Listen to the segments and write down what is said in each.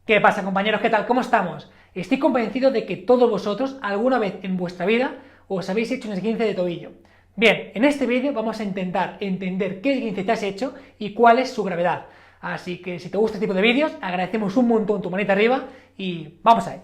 ¿Qué pasa, compañeros? ¿Qué tal? ¿Cómo estamos? Estoy convencido de que todos vosotros alguna vez en vuestra vida os habéis hecho un esguince de tobillo. Bien, en este vídeo vamos a intentar entender qué esguince te has hecho y cuál es su gravedad. Así que si te gusta este tipo de vídeos, agradecemos un montón tu manita arriba y vamos a ello.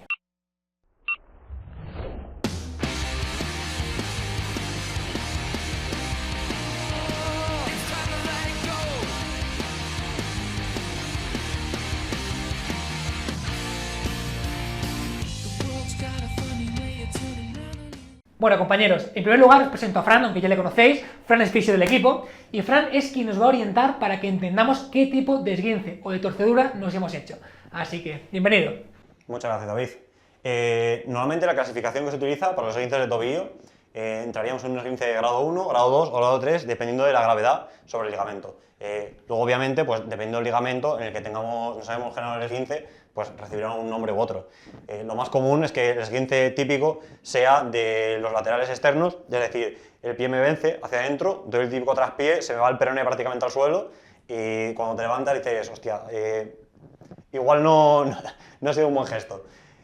Bueno, compañeros, en primer lugar os presento a Fran, aunque ya le conocéis. Fran es fisio del equipo y Fran es quien nos va a orientar para que entendamos qué tipo de esguince o de torcedura nos hemos hecho. Así que, bienvenido. Muchas gracias, David. Normalmente la clasificación que se utiliza para los esguinces de tobillo entraríamos en un esguince de grado 1, grado 2 o grado 3, dependiendo de la gravedad sobre el ligamento. Luego, obviamente, pues dependiendo del ligamento en el que nos hayamos generado el esguince, pues recibirá un nombre u otro. Lo más común es que el esguince típico sea de los laterales externos, es decir, el pie me vence hacia adentro, doy el típico traspié, se me va el peroné prácticamente al suelo y cuando te levantas dices, hostia, igual no ha sido un buen gesto.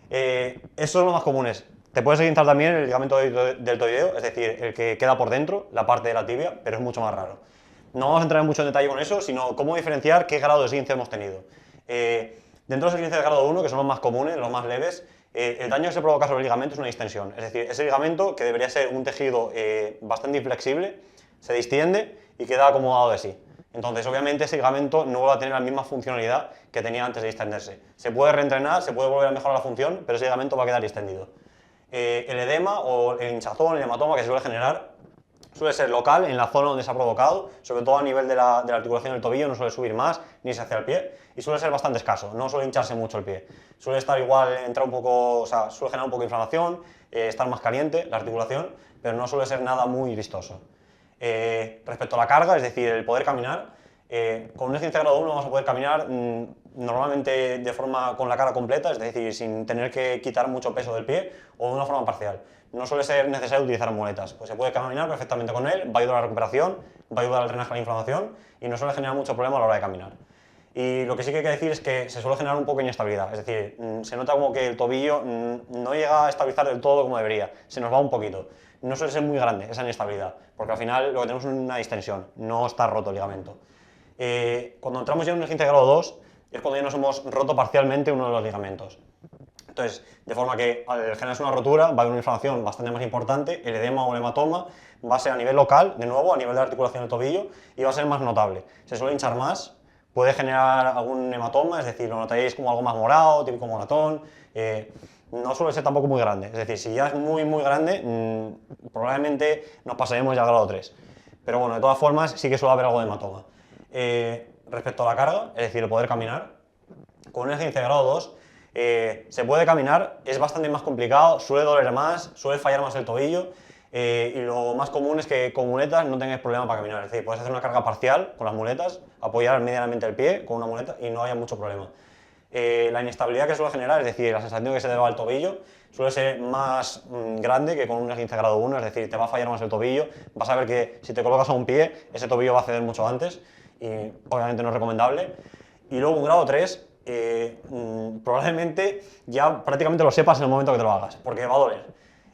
Esos son los más comunes. Te puedes esguinzar también el ligamento deltoideo, es decir, el que queda por dentro, la parte de la tibia, pero es mucho más raro. No vamos a entrar mucho en detalle con eso, sino cómo diferenciar qué grado de esguince hemos tenido. Dentro de los esguinces de grado 1, que son los más comunes, los más leves, el daño que se provoca sobre el ligamento es una distensión. Es decir, ese ligamento, que debería ser un tejido bastante inflexible, se distiende y queda acomodado de sí. Entonces, obviamente, ese ligamento no va a tener la misma funcionalidad que tenía antes de distenderse. Se puede reentrenar, se puede volver a mejorar la función, pero ese ligamento va a quedar distendido. El edema o el hinchazón, el hematoma que se suele generar, suele ser local en la zona donde se ha provocado, sobre todo a nivel de la articulación del tobillo, no suele subir más ni se hacia el pie y suele ser bastante escaso, no suele hincharse mucho el pie. Suele estar igual, entrar un poco, o sea, suele generar un poco de inflamación, estar más caliente la articulación, pero no suele ser nada muy vistoso. Respecto a la carga, es decir, el poder caminar, con un esguince de grado 1 vamos a poder caminar normalmente de forma con la cara completa, es decir, sin tener que quitar mucho peso del pie o de una forma parcial. No suele ser necesario utilizar muletas, pues se puede caminar perfectamente con él, va a ayudar a la recuperación, va a ayudar al drenaje de la inflamación y no suele generar mucho problema a la hora de caminar. Y lo que sí que hay que decir es que se suele generar un poco de inestabilidad, es decir, se nota como que el tobillo no llega a estabilizar del todo como debería, se nos va un poquito. No suele ser muy grande esa inestabilidad, porque al final lo que tenemos es una distensión, no está roto el ligamento. Cuando entramos ya en un esguince de grado 2 es cuando ya nos hemos roto parcialmente uno de los ligamentos. Entonces, de forma que al generarse una rotura va a haber una inflamación bastante más importante, el edema o el hematoma va a ser a nivel local, de nuevo, a nivel de la articulación del tobillo, y va a ser más notable. Se suele hinchar más, puede generar algún hematoma, es decir, lo notaréis como algo más morado, típico moratón, no suele ser tampoco muy grande, es decir, si ya es muy grande, probablemente nos pasaremos ya al grado 3. Pero bueno, de todas formas, sí que suele haber algo de hematoma. Respecto a la carga, es decir, el poder caminar, con un esguince de grado 2, se puede caminar, es bastante más complicado, suele doler más, suele fallar más el tobillo y lo más común es que con muletas no tengáis problema para caminar, es decir, puedes hacer una carga parcial con las muletas, apoyar medianamente el pie con una muleta y no haya mucho problema. La inestabilidad que suele generar, es decir, la sensación que se te va al tobillo, suele ser más grande que con un esguince de grado 1, es decir, te va a fallar más el tobillo, vas a ver que si te colocas a un pie, ese tobillo va a ceder mucho antes y obviamente no es recomendable. Y luego un grado 3, probablemente ya prácticamente lo sepas en el momento que te lo hagas, porque va a doler.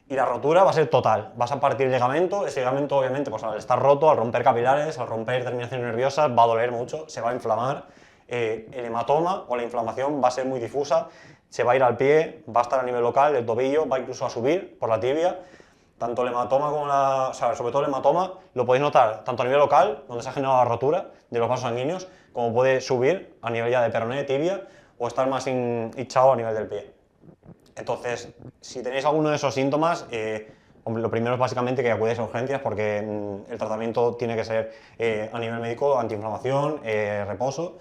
Y la rotura va a ser total, vas a partir el ligamento, ese ligamento obviamente pues, al estar roto, al romper capilares, al romper terminaciones nerviosas, va a doler mucho, se va a inflamar, el hematoma o la inflamación va a ser muy difusa, se va a ir al pie, va a estar a nivel local del tobillo, va incluso a subir por la tibia. Tanto el hematoma como o sea, sobre todo el hematoma, lo podéis notar tanto a nivel local, donde se ha generado la rotura de los vasos sanguíneos, como puede subir a nivel ya de peroné, tibia, o estar más hinchado a nivel del pie. Entonces, si tenéis alguno de esos síntomas, lo primero es básicamente que acudáis a urgencias porque el tratamiento tiene que ser a nivel médico, antiinflamación, reposo,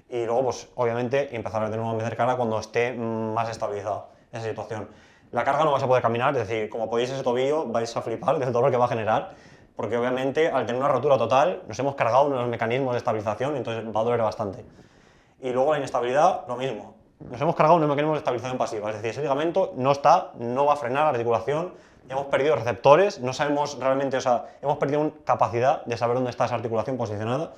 y luego, pues, obviamente, empezar de nuevo a meter carga cuando esté más estabilizada esa situación. La carga no vais a poder caminar, es decir, como podéis ese tobillo vais a flipar del dolor que va a generar, porque obviamente al tener una rotura total nos hemos cargado uno de los mecanismos de estabilización, entonces va a doler bastante. Y luego la inestabilidad, lo mismo. Nos hemos cargado unos mecanismos de estabilización pasiva, es decir, ese ligamento no va a frenar la articulación, hemos perdido receptores, no sabemos realmente, o sea, hemos perdido capacidad de saber dónde está esa articulación posicionada.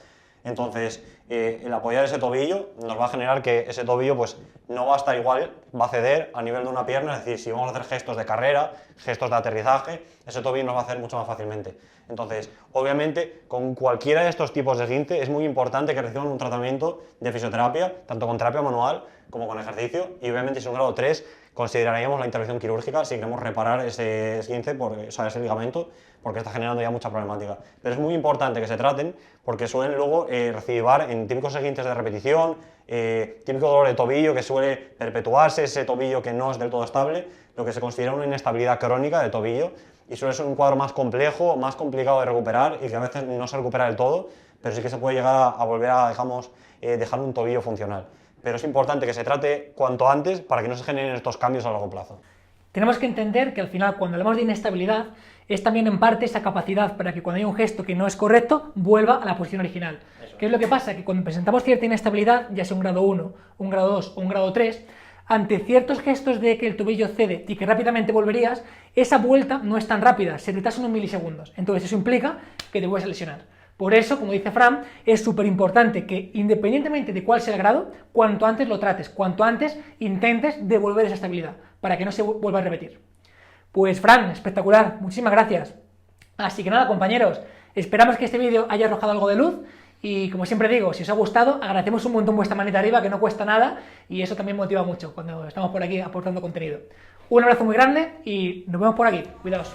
Entonces, el apoyar ese tobillo nos va a generar que ese tobillo pues, no va a estar igual, va a ceder a nivel de una pierna, es decir, si vamos a hacer gestos de carrera, gestos de aterrizaje, ese tobillo nos va a hacer mucho más fácilmente. Entonces, obviamente, con cualquiera de estos tipos de esguince es muy importante que reciban un tratamiento de fisioterapia, tanto con terapia manual como con ejercicio, y obviamente si es un grado 3, consideraríamos la intervención quirúrgica si queremos reparar ese esguince, ese ligamento, porque está generando ya mucha problemática. Pero es muy importante que se traten porque suelen luego recidivar en típicos esguinces de repetición, típico dolor de tobillo que suele perpetuarse, ese tobillo que no es del todo estable, lo que se considera una inestabilidad crónica de tobillo, y suele ser un cuadro más complejo, más complicado de recuperar y que a veces no se recupera del todo, pero sí que se puede llegar a volver a, digamos, dejar un tobillo funcional. Pero es importante que se trate cuanto antes para que no se generen estos cambios a largo plazo. Tenemos que entender que al final, cuando hablamos de inestabilidad, es también en parte esa capacidad para que cuando hay un gesto que no es correcto, vuelva a la posición original. ¿Qué es lo que pasa? Que cuando presentamos cierta inestabilidad, ya sea un grado 1, un grado 2 o un grado 3, ante ciertos gestos de que el tobillo cede y que rápidamente volverías, esa vuelta no es tan rápida, se retrasa unos milisegundos. Entonces eso implica que te vuelves a lesionar. Por eso, como dice Fran, es súper importante que, independientemente de cuál sea el grado, cuanto antes lo trates, cuanto antes intentes devolver esa estabilidad, para que no se vuelva a repetir. Pues Fran, espectacular, muchísimas gracias. Así que nada, compañeros, esperamos que este vídeo haya arrojado algo de luz y, como siempre digo, si os ha gustado, agradecemos un montón vuestra manita arriba, que no cuesta nada, y eso también motiva mucho cuando estamos por aquí aportando contenido. Un abrazo muy grande y nos vemos por aquí, cuidaos.